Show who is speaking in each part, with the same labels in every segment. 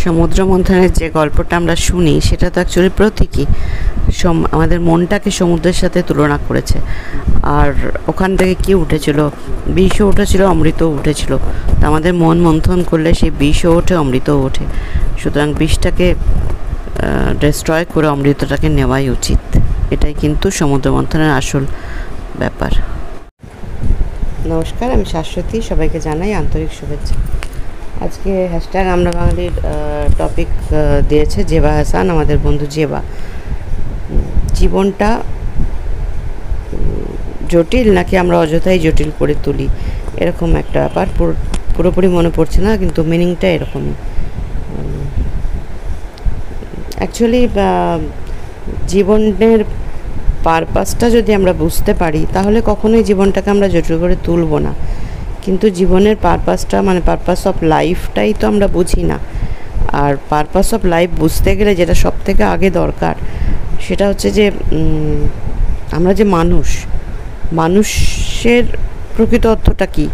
Speaker 1: সমুদ্র মন্থনের যে গল্পটা আমরা শুনি সেটা তো অ্যাকচুয়ালি প্রতীকী। আমাদের মনটাকে সমুদ্রের সাথে তুলনা করেছে। আর ওখান থেকে কি উঠেছিল? বিষও উঠেছিল, অমৃতও উঠেছিল। তো আমাদের মন মন্থন করলে সেই বিষও ওঠে, অমৃতও ওঠে। সুতরাং বিষটাকে ডিস্ট্রয় করে অমৃতটাকে নেওয়াই উচিত। এটাই কিন্তু সমুদ্র মন্থনের আসল ব্যাপার। নমস্কার, আমি শাশ্বতী। সবাইকে জানাই আন্তরিক শুভেচ্ছা। আজকে হ্যাশট্যাগ আমরা বাঙালির টপিক দিয়েছে জেবা হাসান, আমাদের বন্ধু জেবা। জীবনটা জটিল নাকি আমরা অযথাই জটিল করে তুলি, এরকম একটা ব্যাপার। পুরোপুরি মনে পড়ছে না, কিন্তু মিনিংটা এরকমই। অ্যাকচুয়ালি জীবনের পারপাসটা যদি আমরা বুঝতে পারি তাহলে কখনোই জীবনটাকে আমরা জটিল করে তুলব না। কিন্তু জীবনের পারপাসটা মানে পারপাস অফ লাইফটাই তো আমরা বুঝি না। আর পারপাস অফ লাইফ বুঝতে গেলে যেটা সব থেকে আগে দরকার সেটা হচ্ছে যে আমরা যে মানুষের প্রকৃত অর্থটা কী,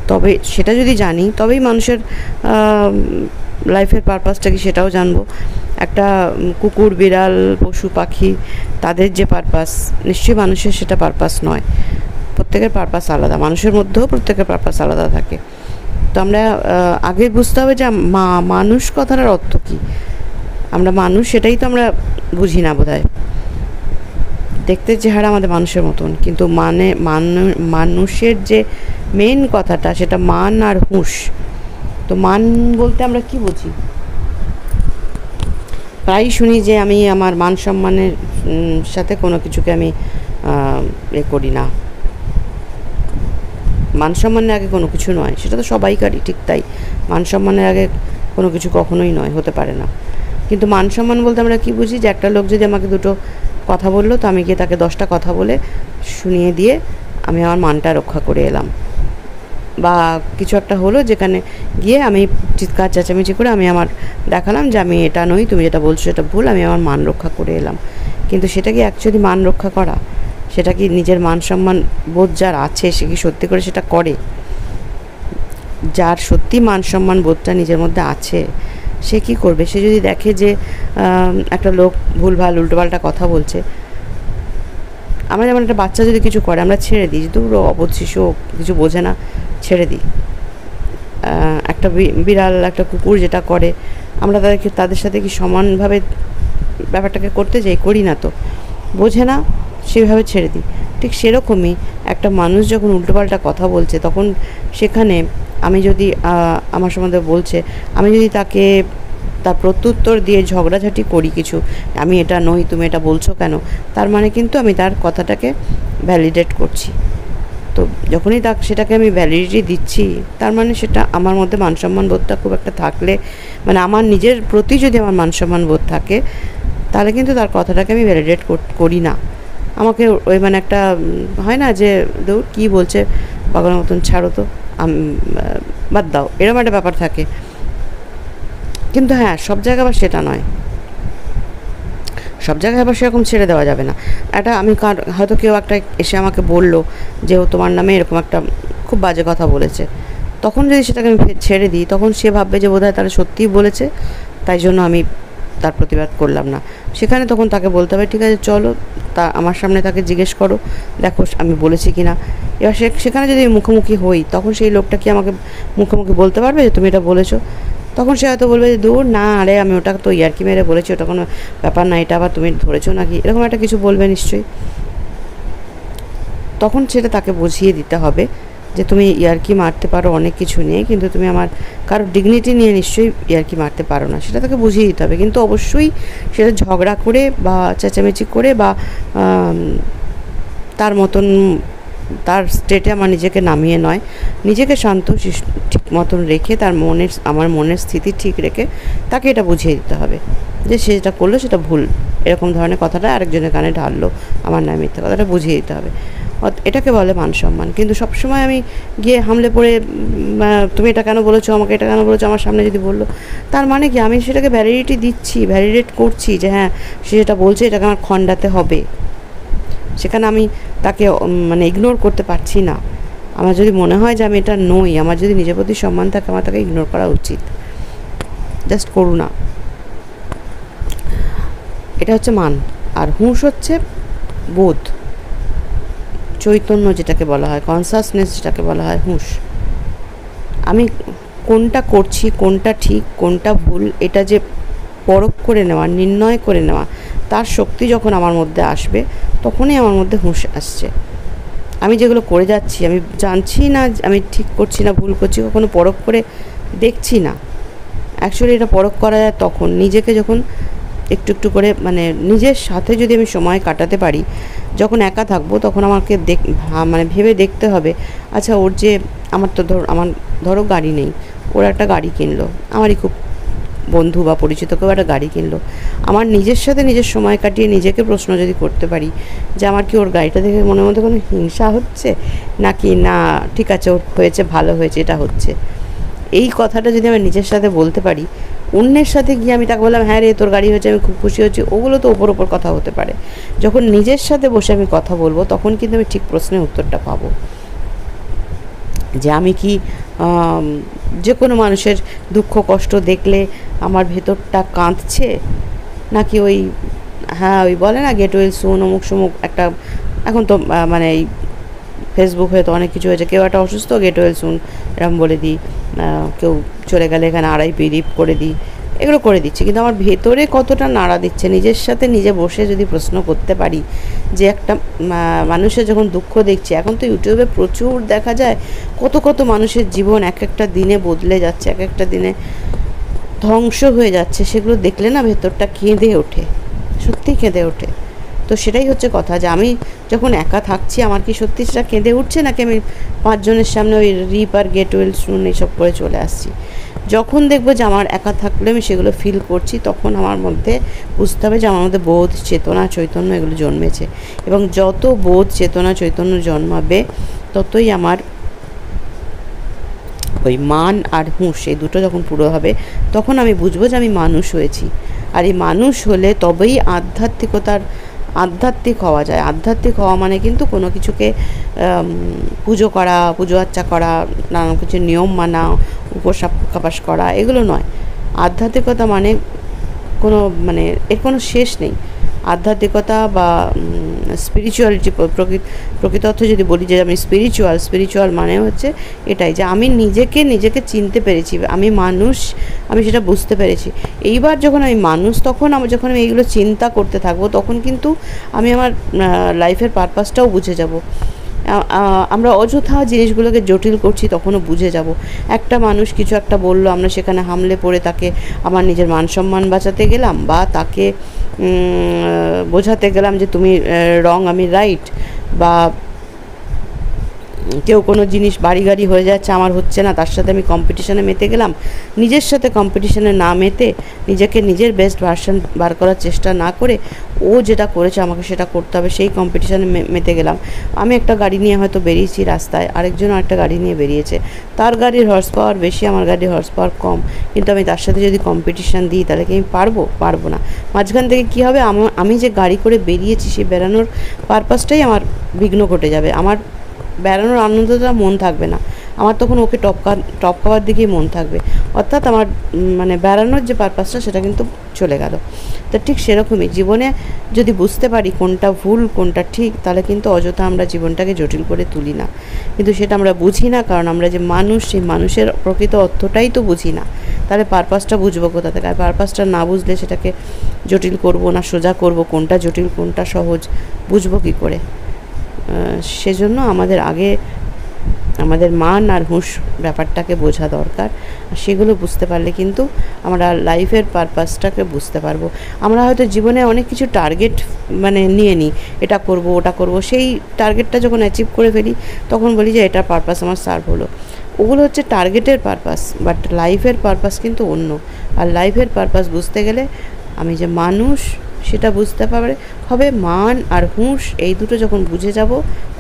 Speaker 1: তবে সেটা যদি জানি তবেই মানুষের লাইফের পারপাসটা কি সেটাও জানবো। একটা কুকুর, বিড়াল, পশু পাখি, তাদের যে পারপাস, নিশ্চয়ই মানুষের সেটা পারপাস নয়। প্রত্যেকের পারপাস আলাদা, মানুষের মধ্যেও প্রত্যেকের পারপাস আলাদা থাকে। তো আমরা আগে বুঝতে হবে যে মানুষ কথাটার অর্থ কী। আমরা মানুষ, সেটাই তো আমরা বুঝি না বোধহয়। দেখতে চেহারা আমাদের মানুষের মতন, কিন্তু মানুষের যে মেন কথাটা সেটা মান আর হুঁশ। তো মান বলতে আমরা কি বুঝি? প্রায়ই শুনি যে আমি আমার মান সম্মানের সাথে কোনো কিছুকে আমি করি না। মান সম্মানের আগে কোনো কিছু নয়, সেটা তো সবাইকারই ঠিক তাই। মান সম্মানের আগে কোনো কিছু কখনোই নয়, হতে পারে না। কিন্তু মান সম্মান বলতে আমরা কি বুঝি? যে একটা লোক যদি আমাকে দুটো কথা বললো, তো আমি গিয়ে তাকে 10টা কথা বলে শুনিয়ে দিয়ে আমি আমার মানটা রক্ষা করে এলাম। বা কিছু একটা হলো যেখানে গিয়ে আমি চিৎকার চেঁচামেচি করে আমি আমার দেখালাম যে আমি এটা নই, তুমি যেটা বলছো এটা ভুল, আমি আমার মান রক্ষা করে এলাম। কিন্তু সেটা কি অ্যাকচুয়ালি মান রক্ষা করা? সেটা কি নিজের মান সম্মান বোধ যার আছে সে কি সত্যি করে সেটা করে? যার সত্যি মান সম্মান বোধটা নিজের মধ্যে আছে সে কি করবে? সে যদি দেখে যে একটা লোক ভুলভাল উল্টোপাল্টা কথা বলছে, আমরা যেমন একটা বাচ্চা যদি কিছু করে আমরা ছেড়ে দিই, যে দূর অবোধ শিশু, কিছু বোঝে না, ছেড়ে দিই। একটা বিড়াল, একটা কুকুর যেটা করে, আমরা তাদের সাথে কি সমানভাবে ব্যাপারটাকে করতে যাই? করি না তো, বোঝে না, সেভাবে ছেড়ে দিই। ঠিক সেরকমই একটা মানুষ যখন উল্টোপাল্টা কথা বলছে, তখন সেখানে আমি যদি আমার সম্বন্ধে বলছে, আমি যদি তাকে তার প্রত্যুত্তর দিয়ে ঝগড়াঝাটি করি কিছু, আমি এটা নই, তুমি এটা বলছো কেন, তার মানে কিন্তু আমি তার কথাটাকে ভ্যালিডেট করছি। তো যখনই সেটাকে আমি ভ্যালিডিটি দিচ্ছি, তার মানে সেটা আমার মধ্যে মানসম্মান বোধটা খুব একটা থাকলে, মানে আমার নিজের প্রতি যদি আমার মানসম্মান বোধ থাকে, তাহলে কিন্তু তার কথাটাকে আমি ভ্যালিডেট করি না। আমাকে ওই মানে একটা হয় না যে দৌড় কী বলছে পাগলের মতন, ছাড়ো তো, বাদ দাও, এরকম একটা ব্যাপার থাকে। কিন্তু হ্যাঁ, সব জায়গায় আবার সেটা নয়, সব জায়গায় আবার সেরকম ছেড়ে দেওয়া যাবে না। একটা আমি হয়তো কেউ একটা এসে আমাকে বললো যে ও তোমার নামে এরকম একটা খুব বাজে কথা বলেছে, তখন যদি সেটাকে আমি ছেড়ে দিই, তখন সে ভাববে যে বোধহয় তারা সত্যিই বলেছে, তাই জন্য আমি তার প্রতিবাদ করলাম না। সেখানে তখন তাকে বলতে হবে, ঠিক আছে চলো, তা আমার সামনে তাকে জিজ্ঞেস করো, দেখো আমি বলেছি কি না। এবার সেখানে যদি মুখোমুখি হই, তখন সেই লোকটা কি আমাকে মুখোমুখি বলতে পারবে যে তুমি এটা বলেছো? তখন সে হয়তো বলবে যে দূর না, আরে আমি ওটা তো ইয়ার্কি মেরে বলেছি, ওটা কোনো ব্যাপার না, এটা আবার তুমি ধরেছো নাকি, এরকম একটা কিছু বলবে নিশ্চয়ই। তখন সেটা তাকে বুঝিয়ে দিতে হবে যে তুমি ইয়ার্কি মারতে পারো অনেক কিছু নিয়ে, কিন্তু তুমি আমার কারো ডিগনিটি নিয়ে নিশ্চয়ই ইয়ার্কি মারতে পারো না, সেটা তাকে বুঝিয়ে দিতে হবে। কিন্তু অবশ্যই সেটা ঝগড়া করে বা চেঁচামেচি করে বা তার মতন তার স্টেটে আমার নিজেকে নামিয়ে নয়, নিজেকে শান্ত ঠিক মতন রেখে আমার মনের স্থিতি ঠিক রেখে তাকে এটা বুঝিয়ে দিতে হবে যে সে যেটা করলো সেটা ভুল, এরকম ধরনের কথাটা আরেকজনের কানে ঢাললো, আমার নামে মিথ্যা কথাটা বুঝিয়ে দিতে হবে। এটাকে বলে মান সম্মান। কিন্তু সবসময় আমি গিয়ে হামলে পড়ে তুমি এটা কেন বলেছো, আমাকে এটা কেন বলেছো, আমার সামনে যদি বললো, তার মানে কি আমি সেটাকে ভ্যালিডিটি দিচ্ছি, ভ্যালিডেট করছি যে হ্যাঁ সে যেটা বলছে এটাকে আমার খণ্ডাতে হবে। সেখানে আমি তাকে মানে ইগনোর করতে পারছি না। আমার যদি মনে হয় যে আমি এটা নই, আমার যদি নিজের প্রতি সম্মান থাকে, আমার তাকে ইগনোর করা উচিত। জাস্ট করুণা। এটা হচ্ছে মান। আর হুঁশ হচ্ছে বোধ, চৈতন্য যেটাকে বলা হয়, কনসাসনেস যেটাকে বলা হয় হুঁশ। আমি কোনটা করছি, কোনটা ঠিক, কোনটা ভুল, এটা যে পরখ করে নেওয়া, নির্ণয় করে নেওয়া, তার শক্তি যখন আমার মধ্যে আসবে, তখনই আমার মধ্যে হুঁশ আসছে। আমি যেগুলো করে যাচ্ছি, আমি জানছি না আমি ঠিক করছি না ভুল করছি, কখনো পরখ করে দেখছি না। অ্যাকচুয়ালি এটা পরখ করা যায় তখন, নিজেকে যখন একটু একটু করে মানে নিজের সাথে যদি আমি সময় কাটাতে পারি, যখন একা থাকবো তখন আমাকে মানে ভেবে দেখতে হবে, আচ্ছা ওর যে আমার তো ধরো গাড়ি নেই, ওর একটা গাড়ি কিনলো, আমারই খুব বন্ধু বা পরিচিত কেউ একটা গাড়ি কিনলো, আমার নিজের সাথে নিজের সময় কাটিয়ে নিজেকে প্রশ্ন যদি করতে পারি যে আমার কি ওর গাড়িটা দেখে মনের মধ্যে কোনো হিংসা হচ্ছে, নাকি না ঠিক আছে ওর হয়েছে, ভালো হয়েছে, এটা হচ্ছে, এই কথাটা যদি আমি নিজের সাথে বলতে পারি, অন্যের সাথে গিয়ে আমি তাকে বললাম হ্যাঁ রে তোর গাড়ি হয়েছে আমি খুব খুশি হচ্ছি, ওগুলো তো ওপর ওপর কথা হতে পারে। যখন নিজের সাথে বসে আমি কথা বলবো, তখন কিন্তু আমি ঠিক প্রশ্নের উত্তরটা পাবো, যে আমি কি যে কোনো মানুষের দুঃখ কষ্ট দেখলে আমার ভেতরটা কাঁদছে, নাকি ওই হ্যাঁ ওই বলে না গেট ওয়েল সুন, অমুক সমুক একটা, এখন তো মানে এই ফেসবুক হয়তো অনেক কিছু হয়েছে, কেউ একটা অসুস্থ গেট ওয়েল সুন এরকম বলে দিই, কেউ চলে গেলে এখানে আড়াইপি রিপ করে দিই, এগুলো করে দিচ্ছি, কিন্তু আমার ভেতরে কতটা নাড়া দিচ্ছে, নিজের সাথে নিজে বসে যদি প্রশ্ন করতে পারি যে একটা মানুষের যখন দুঃখ দেখছি, এখন তো ইউটিউবে প্রচুর দেখা যায় কত কত মানুষের জীবন এক একটা দিনে বদলে যাচ্ছে, এক একটা দিনে ধ্বংস হয়ে যাচ্ছে, সেগুলো দেখলে না ভেতরটা কেঁদে ওঠে, সত্যিই কেঁদে ওঠে। তো সেটাই হচ্ছে কথা, যে আমি যখন একা থাকছি আমার কি সত্যি সেটা কেঁদে উঠছে, নাকি আমি পাঁচজনের সামনে ওই রিপ আর গেট ওয়েল শুন এইসব করে চলে আসছি। যখন দেখবো যে আমার একা থাকলে আমি সেগুলো ফিল করছি, তখন আমার মধ্যে বুঝতে হবে যে আমার মধ্যে বোধ, চেতনা, চৈতন্য এগুলো জন্মেছে, এবং যত বোধ, চেতনা, চৈতন্য জন্মাবে, ততই আমার ওই মান আর হুঁশ এই দুটো যখন পুরো হবে, তখন আমি বুঝবো যে আমি মানুষ হয়েছি। আর এই মানুষ হলে তবেই আধ্যাত্মিক হওয়া যায়। আধ্যাত্মিক হওয়া মানে কিন্তু কোনো কিছুকে পুজো করা, পুজো আর্চা করা, নানান কিছু নিয়ম মানা, উপোস কাপাস করা, এগুলো নয়। আধ্যাত্মিকতা মানে কোনো মানে এর কোনো শেষ নেই। আধ্যাত্মিকতা বা স্পিরিচুয়ালিটি, প্রকৃত অর্থে যদি বলি যে আমি স্পিরিচুয়াল মানে হচ্ছে এটাই, যে আমি নিজেকে চিনতে পেরেছি, আমি মানুষ, আমি সেটা বুঝতে পেরেছি। এইবার যখন আমি মানুষ, তখন যখন আমি এইগুলো চিন্তা করতে থাকবো, তখন কিন্তু আমি আমার লাইফের পারপাসটাও বুঝে যাব। আমরা অযথা জিনিসগুলোকে জটিল করছি, তখনও বুঝে যাব। একটা মানুষ কিছু একটা বললো, আমরা সেখানে হামলে পড়ে তাকে আমার নিজের মান সম্মান বাঁচাতে গেলাম, বা তাকে বোঝাতে গেলাম যে তুমি রং আমি রাইট, বা কেউ কোনো জিনিস বাড়ি গাড়ি হয়ে যাচ্ছে আমার হচ্ছে না, তার সাথে আমি কম্পিটিশানে মেতে গেলাম। নিজের সাথে কম্পিটিশানে না মেতে, নিজেকে নিজের বেস্ট ভার্সন বার করার চেষ্টা না করে, ও যেটা করেছে আমাকে সেটা করতে হবে, সেই কম্পিটিশানে মেতে গেলাম। আমি একটা গাড়ি নিয়ে হয়তো বেরিয়েছি রাস্তায়, আরেকজন একটা গাড়ি নিয়ে বেরিয়েছে, তার গাড়ির হর্স পাওয়ার বেশি, আমার গাড়ির হর্স পাওয়ার কম, কিন্তু আমি তার সাথে যদি কম্পিটিশান দিই, তাহলে কি আমি পারবো না। মাঝখান থেকে কী হবে, আমি যে গাড়ি করে বেরিয়েছি, সেই বেরানোর পারপাসটাই আমার বিঘ্ন ঘটে যাবে, আমার বেড়ানোর আনন্দটা মন থাকবে না, আমার তখন ওকে টপকাবার দিকেই মন থাকবে, অর্থাৎ আমার মানে বেড়ানোর যে পারপাসটা সেটা কিন্তু চলে গেল। তো ঠিক সেরকমই জীবনে যদি বুঝতে পারি কোনটা ভুল কোনটা ঠিক, তাহলে কিন্তু অযথা আমরা জীবনটাকে জটিল করে তুলি না। কিন্তু সেটা আমরা বুঝি না, কারণ আমরা যে মানুষ, সেই মানুষের প্রকৃত অর্থটাই তো বুঝি না। তাহলে পারপাসটা বুঝবো কোথা থেকে? আর পারপাসটা না বুঝলে সেটাকে জটিল করব না সোজা করব, কোনটা জটিল কোনটা সহজ বুঝবো কী করে? সেজন্য আমাদের আগে আমাদের মান আর হুঁশ ব্যাপারটাকে বোঝা দরকার। আর সেগুলো বুঝতে পারলে কিন্তু আমরা লাইফের পারপাসটাকে বুঝতে পারবো। আমরা হয়তো জীবনে অনেক কিছু টার্গেট মানে নিয়ে নিই, এটা করব ওটা করব, সেই টার্গেটটা যখন অ্যাচিভ করে ফেলি, তখন বলি যে এটার পারপাস আমার সার্ভ হলো। ওগুলো হচ্ছে টার্গেটের পারপাস, বাট লাইফের পারপাস কিন্তু অন্য। আর লাইফের পারপাস বুঝতে গেলে আমি যে মানুষ সেটা বুঝতে হবে। মান আর হুঁশ এই দুটো যখন বুঝে যাব,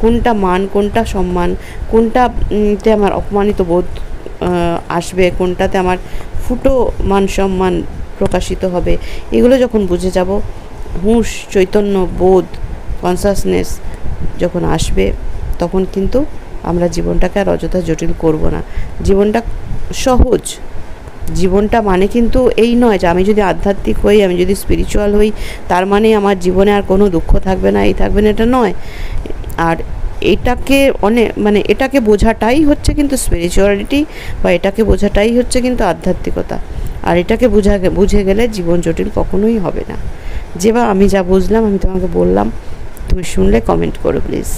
Speaker 1: কোনটা মান কোনটা সম্মান, কোনটাতে আমার অপমানিত বোধ আসবে, কোনটাতে আমার ফুটো মান সম্মান প্রকাশিত হবে, এগুলো যখন বুঝে যাব, হুঁশ, চৈতন্য, বোধ, কনসাসনেস যখন আসবে, তখন কিন্তু আমরা জীবনটাকে আর অযথা জটিল করব না। জীবনটা সহজ, জীবনটা মানে কিন্তু এই নয় যে আমি যদি আধ্যাত্মিক হই, আমি যদি স্পিরিচুয়াল হই, তার মানে আমার জীবনে আর কোনো দুঃখ থাকবে না, এই থাকবে না, এটা নয়। আর এটাকে মানে এটাকে বোঝাটাই হচ্ছে কিন্তু স্পিরিচুয়ালিটি, বা এটাকে বোঝাটাই হচ্ছে কিন্তু আধ্যাত্মিকতা। আর এটাকে বুঝে গেলে জীবন জটিল কখনোই হবে না। আমি যা বুঝলাম আমি তোমাকে বললাম, তুমি শুনলে কমেন্ট করো প্লিজ।